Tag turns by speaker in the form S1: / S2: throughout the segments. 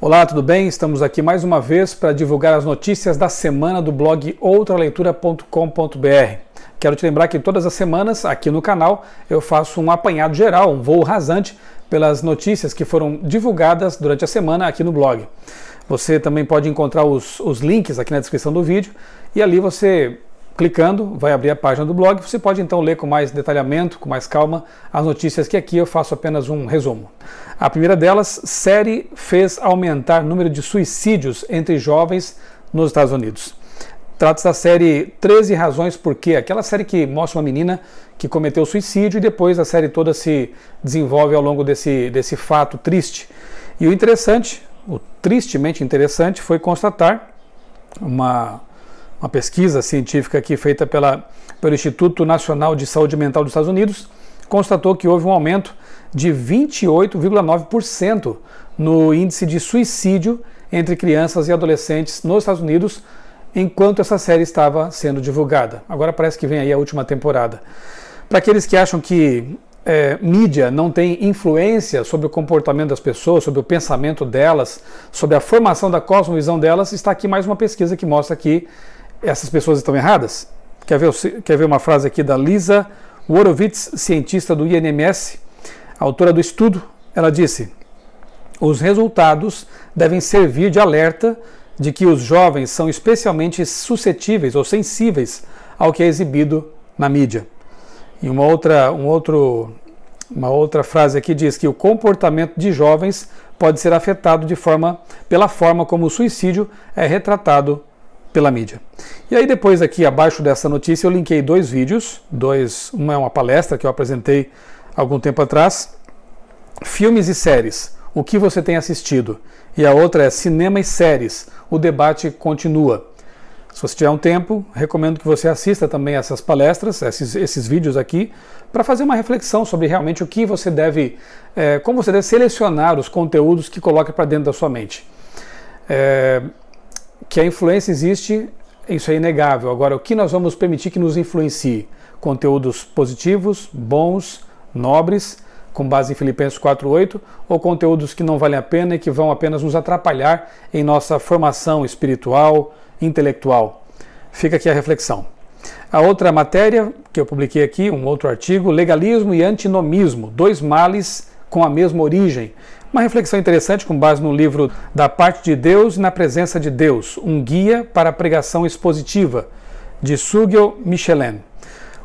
S1: Olá, tudo bem? Estamos aqui mais uma vez para divulgar as notícias da semana do blog outraleitura.com.br. Quero te lembrar que todas as semanas aqui no canal eu faço um apanhado geral, um voo rasante pelas notícias que foram divulgadas durante a semana aqui no blog. Você também pode encontrar os links aqui na descrição do vídeo e ali você, clicando, vai abrir a página do blog. Você pode então ler com mais detalhamento, com mais calma, as notícias que aqui eu faço apenas um resumo. A primeira delas, série fez aumentar o número de suicídios entre jovens nos Estados Unidos. Trata-se da série 13 Razões Por Quê, aquela série que mostra uma menina que cometeu suicídio e depois a série toda se desenvolve ao longo desse fato triste. E o interessante, o tristemente interessante, foi constatar uma pesquisa científica aqui feita pelo Instituto Nacional de Saúde Mental dos Estados Unidos, constatou que houve um aumento de 28,9% no índice de suicídio entre crianças e adolescentes nos Estados Unidos, enquanto essa série estava sendo divulgada. Agora parece que vem aí a última temporada. Para aqueles que acham que mídia não tem influência sobre o comportamento das pessoas, sobre o pensamento delas, sobre a formação da cosmovisão delas, está aqui mais uma pesquisa que mostra que essas pessoas estão erradas. Quer ver uma frase aqui da Lisa Horowitz, cientista do INMS, autora do estudo? Ela disse: os resultados devem servir de alerta de que os jovens são especialmente suscetíveis ou sensíveis ao que é exibido na mídia. E uma outra frase aqui diz que o comportamento de jovens pode ser afetado pela forma como o suicídio é retratado pela mídia. E aí depois aqui abaixo dessa notícia eu linkei dois vídeos, uma é uma palestra que eu apresentei algum tempo atrás, filmes e séries, o que você tem assistido, e a outra é cinema e séries, o debate continua. Se você tiver um tempo, recomendo que você assista também essas palestras, esses vídeos aqui, para fazer uma reflexão sobre realmente o que você deve, como você deve selecionar os conteúdos que coloca para dentro da sua mente. Que a influência existe, isso é inegável. Agora, o que nós vamos permitir que nos influencie? Conteúdos positivos, bons, nobres, com base em Filipenses 4:8, ou conteúdos que não valem a pena e que vão apenas nos atrapalhar em nossa formação espiritual, intelectual? Fica aqui a reflexão. A outra matéria que eu publiquei aqui, um outro artigo, legalismo e antinomismo, dois males com a mesma origem. Uma reflexão interessante com base no livro Da Parte de Deus e na Presença de Deus, um guia para a pregação expositiva, de Sugel Michelin.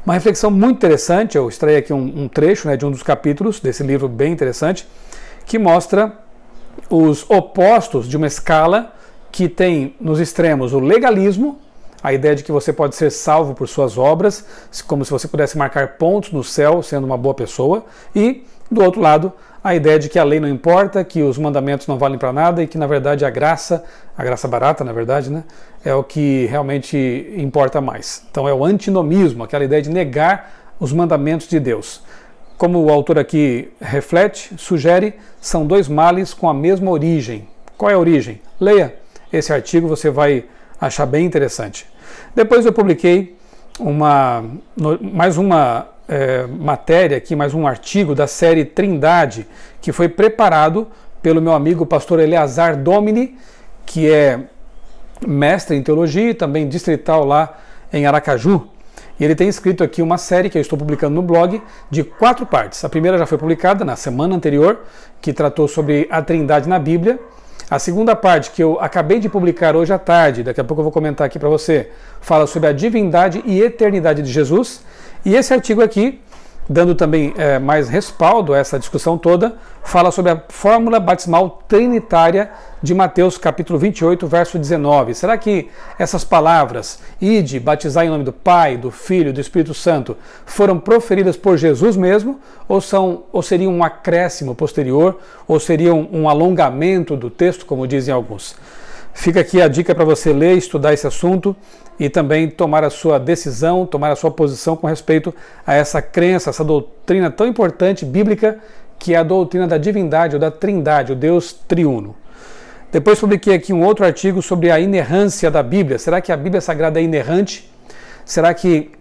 S1: Uma reflexão muito interessante, eu extraí aqui um trecho de um dos capítulos desse livro bem interessante, que mostra os opostos de uma escala que tem nos extremos o legalismo, a ideia de que você pode ser salvo por suas obras, como se você pudesse marcar pontos no céu sendo uma boa pessoa, e do outro lado, a ideia de que a lei não importa, que os mandamentos não valem para nada e que na verdade a graça barata, na verdade, é o que realmente importa mais. Então é o antinomismo, aquela ideia de negar os mandamentos de Deus. Como o autor aqui reflete, sugere, são dois males com a mesma origem. Qual é a origem? Leia esse artigo, você vai achar bem interessante. Depois eu publiquei mais uma matéria aqui, mais um artigo da série Trindade, que foi preparado pelo meu amigo pastor Eleazar Domini, que é mestre em teologia e também distrital lá em Aracaju. E ele tem escrito aqui uma série que eu estou publicando no blog de 4 partes. A primeira já foi publicada na semana anterior, que tratou sobre a Trindade na Bíblia. A segunda parte, que eu acabei de publicar hoje à tarde, daqui a pouco eu vou comentar aqui para você, fala sobre a divindade e eternidade de Jesus. E esse artigo aqui, dando também mais respaldo a essa discussão toda, fala sobre a fórmula batismal trinitária de Mateus capítulo 28, verso 19. Será que essas palavras, ide, batizar em nome do Pai, do Filho e do Espírito Santo, foram proferidas por Jesus mesmo, ou seriam um acréscimo posterior, ou seriam um alongamento do texto, como dizem alguns? Fica aqui a dica para você ler, estudar esse assunto e também tomar a sua decisão, tomar a sua posição com respeito a essa crença, essa doutrina tão importante, bíblica, que é a doutrina da divindade ou da trindade, o Deus triuno. Depois publiquei aqui um outro artigo sobre a inerrância da Bíblia. Será que a Bíblia Sagrada é inerrante? Será que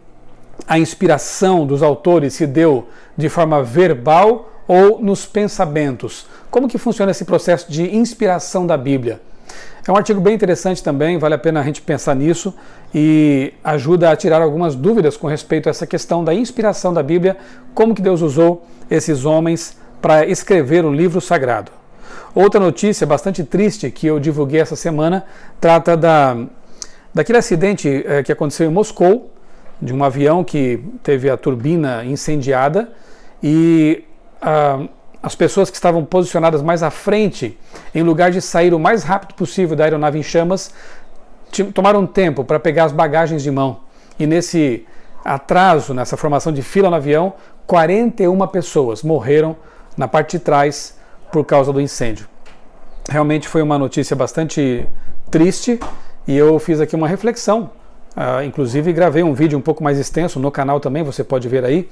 S1: a inspiração dos autores se deu de forma verbal ou nos pensamentos? Como que funciona esse processo de inspiração da Bíblia? É um artigo bem interessante também, vale a pena a gente pensar nisso e ajuda a tirar algumas dúvidas com respeito a essa questão da inspiração da Bíblia, como que Deus usou esses homens para escrever o livro sagrado. Outra notícia bastante triste que eu divulguei essa semana trata daquele acidente que aconteceu em Moscou, de um avião que teve a turbina incendiada e as pessoas que estavam posicionadas mais à frente, em lugar de sair o mais rápido possível da aeronave em chamas, tomaram tempo para pegar as bagagens de mão. E nesse atraso, nessa formação de fila no avião, 41 pessoas morreram na parte de trás por causa do incêndio. Realmente foi uma notícia bastante triste e eu fiz aqui uma reflexão. Inclusive gravei um vídeo um pouco mais extenso no canal também, você pode ver aí,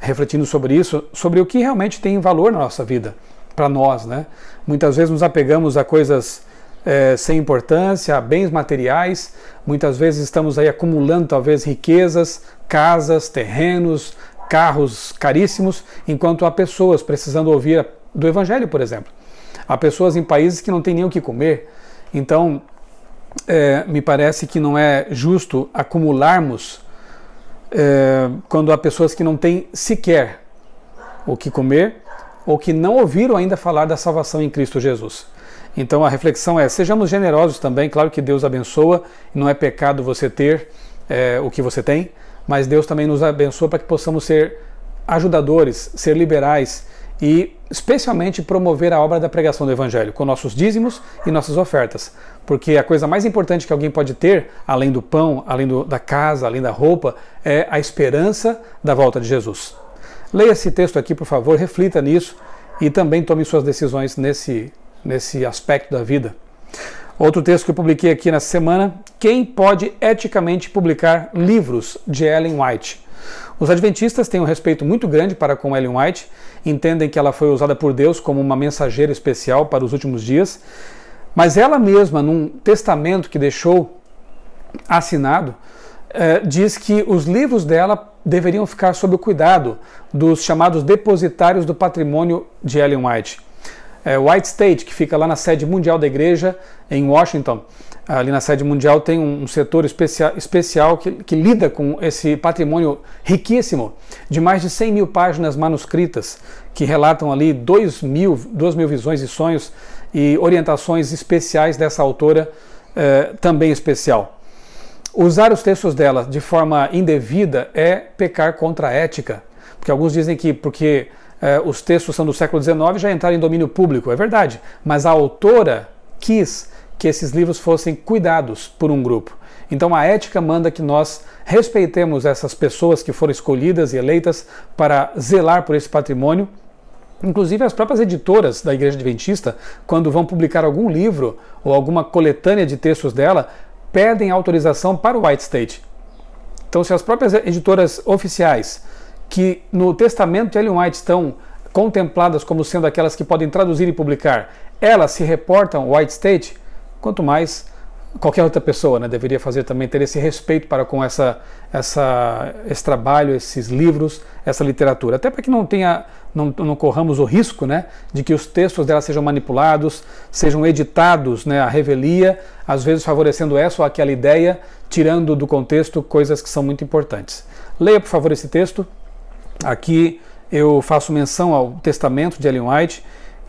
S1: refletindo sobre isso, sobre o que realmente tem valor na nossa vida, para nós, né? Muitas vezes nos apegamos a coisas sem importância, a bens materiais, muitas vezes estamos aí acumulando talvez riquezas, casas, terrenos, carros caríssimos, enquanto há pessoas precisando ouvir do Evangelho, por exemplo. Há pessoas em países que não têm nem o que comer, então me parece que não é justo acumularmos quando há pessoas que não têm sequer o que comer ou que não ouviram ainda falar da salvação em Cristo Jesus. Então a reflexão é, sejamos generosos também, claro que Deus abençoa, não é pecado você ter o que você tem, mas Deus também nos abençoa para que possamos ser ajudadores, ser liberais e especialmente promover a obra da pregação do Evangelho com nossos dízimos e nossas ofertas, porque a coisa mais importante que alguém pode ter, além do pão, além da casa, além da roupa, é a esperança da volta de Jesus. Leia esse texto aqui, por favor, reflita nisso e também tome suas decisões nesse aspecto da vida. Outro texto que eu publiquei aqui nessa semana, quem pode eticamente publicar livros, de Ellen White. Os adventistas têm um respeito muito grande para com Ellen White, entendem que ela foi usada por Deus como uma mensageira especial para os últimos dias, mas ela mesma, num testamento que deixou assinado, diz que os livros dela deveriam ficar sob o cuidado dos chamados depositários do patrimônio de Ellen White. White State, que fica lá na sede mundial da igreja, em Washington, ali na sede mundial tem um setor especial que lida com esse patrimônio riquíssimo, de mais de 100 mil páginas manuscritas, que relatam ali 2 mil visões e sonhos e orientações especiais dessa autora, também especial. Usar os textos dela de forma indevida é pecar contra a ética, porque alguns dizem que porque os textos são do século XIX já entraram em domínio público, é verdade, mas a autora quis que esses livros fossem cuidados por um grupo. Então a ética manda que nós respeitemos essas pessoas que foram escolhidas e eleitas para zelar por esse patrimônio. Inclusive as próprias editoras da Igreja Adventista, quando vão publicar algum livro ou alguma coletânea de textos dela, pedem autorização para o White State. Então se as próprias editoras oficiais, que no testamento de Ellen White estão contempladas como sendo aquelas que podem traduzir e publicar, elas se reportam ao White State, quanto mais qualquer outra pessoa, né, deveria fazer também, ter esse respeito para com esse trabalho, esses livros, essa literatura. Até para que não corramos o risco, né, de que os textos dela sejam manipulados, sejam editados, né, à revelia, às vezes favorecendo essa ou aquela ideia, tirando do contexto coisas que são muito importantes. Leia, por favor, esse texto. Aqui eu faço menção ao testamento de Ellen White,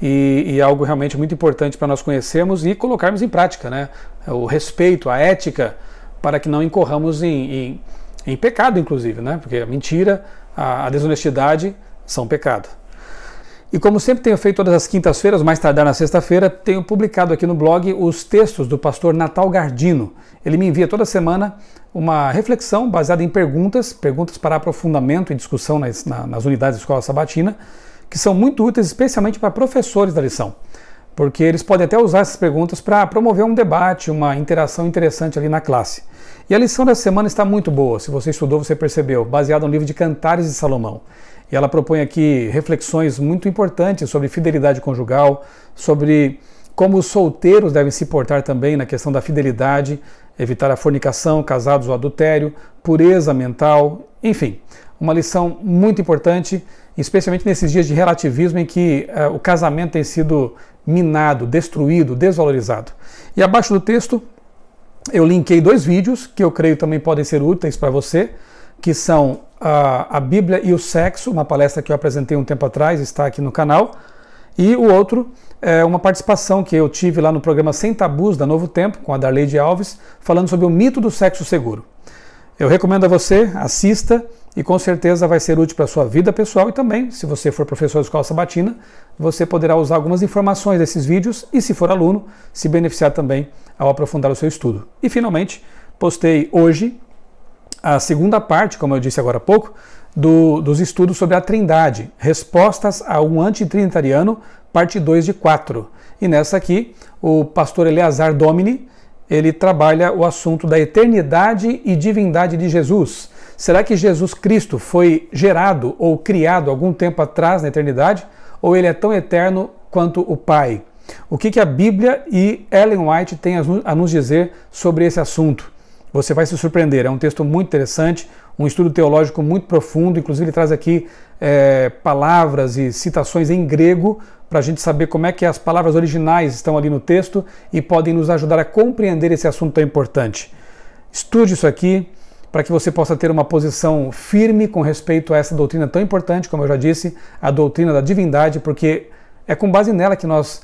S1: e algo realmente muito importante para nós conhecermos e colocarmos em prática, né? O respeito, a ética, para que não incorramos em pecado, inclusive, né? Porque a mentira, a desonestidade são pecado. E como sempre tenho feito todas as quintas-feiras, mais tardar na sexta-feira, tenho publicado aqui no blog os textos do pastor Natal Gardino. Ele me envia toda semana uma reflexão baseada em perguntas para aprofundamento e discussão nas unidades da Escola Sabatina, que são muito úteis especialmente para professores da lição, porque eles podem até usar essas perguntas para promover um debate, uma interação interessante ali na classe. E a lição dessa semana está muito boa, se você estudou, você percebeu, baseada no livro de Cantares de Salomão. E ela propõe aqui reflexões muito importantes sobre fidelidade conjugal, sobre como os solteiros devem se portar também na questão da fidelidade, evitar a fornicação, casados ou adultério, pureza mental, enfim, uma lição muito importante, especialmente nesses dias de relativismo em que o casamento tem sido minado, destruído, desvalorizado. E abaixo do texto eu linkei 2 vídeos que eu creio também podem ser úteis para você, que são a Bíblia e o Sexo, uma palestra que eu apresentei um tempo atrás, está aqui no canal, e o outro é uma participação que eu tive lá no programa Sem Tabus da Novo Tempo, com a Darleide Alves, falando sobre o mito do sexo seguro. Eu recomendo a você, assista, e com certeza vai ser útil para a sua vida pessoal e também, se você for professor de escola sabatina, você poderá usar algumas informações desses vídeos e, se for aluno, se beneficiar também ao aprofundar o seu estudo. E, finalmente, postei hoje a segunda parte, como eu disse agora há pouco, dos estudos sobre a Trindade, Respostas a um Antitrinitariano, parte 2 de 4. E nessa aqui, o pastor Eleazar Domini, ele trabalha o assunto da eternidade e divindade de Jesus. Será que Jesus Cristo foi gerado ou criado algum tempo atrás na eternidade? Ou ele é tão eterno quanto o Pai? O que a Bíblia e Ellen White têm a nos dizer sobre esse assunto? Você vai se surpreender, é um texto muito interessante, um estudo teológico muito profundo, inclusive ele traz aqui palavras e citações em grego para a gente saber como é que as palavras originais estão ali no texto e podem nos ajudar a compreender esse assunto tão importante. Estude isso aqui para que você possa ter uma posição firme com respeito a essa doutrina tão importante, como eu já disse, a doutrina da divindade, porque é com base nela que nós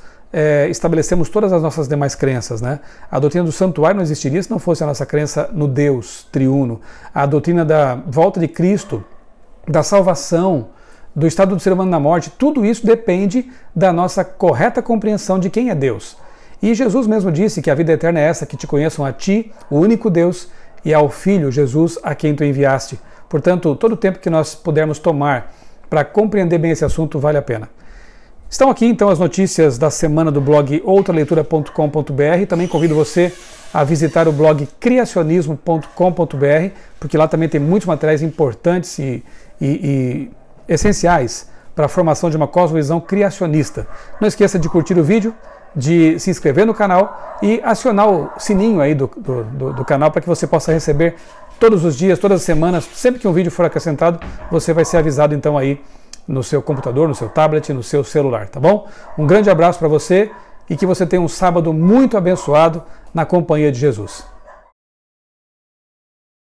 S1: estabelecemos todas as nossas demais crenças, né? A doutrina do santuário não existiria se não fosse a nossa crença no Deus triuno. A doutrina da volta de Cristo, da salvação, do estado do ser humano na morte, tudo isso depende da nossa correta compreensão de quem é Deus. E Jesus mesmo disse que a vida eterna é essa, que te conheçam a ti, o único Deus, e ao Filho, Jesus, a quem tu enviaste. Portanto, todo o tempo que nós pudermos tomar para compreender bem esse assunto vale a pena. Estão aqui então as notícias da semana do blog outraleitura.com.br. Também convido você a visitar o blog criacionismo.com.br, porque lá também tem muitos materiais importantes e essenciais para a formação de uma cosmovisão criacionista. Não esqueça de curtir o vídeo, de se inscrever no canal e acionar o sininho aí do canal para que você possa receber todos os dias, todas as semanas, sempre que um vídeo for acrescentado, você vai ser avisado então aí no seu computador, no seu tablet, no seu celular, tá bom? Um grande abraço para você e que você tenha um sábado muito abençoado na companhia de Jesus.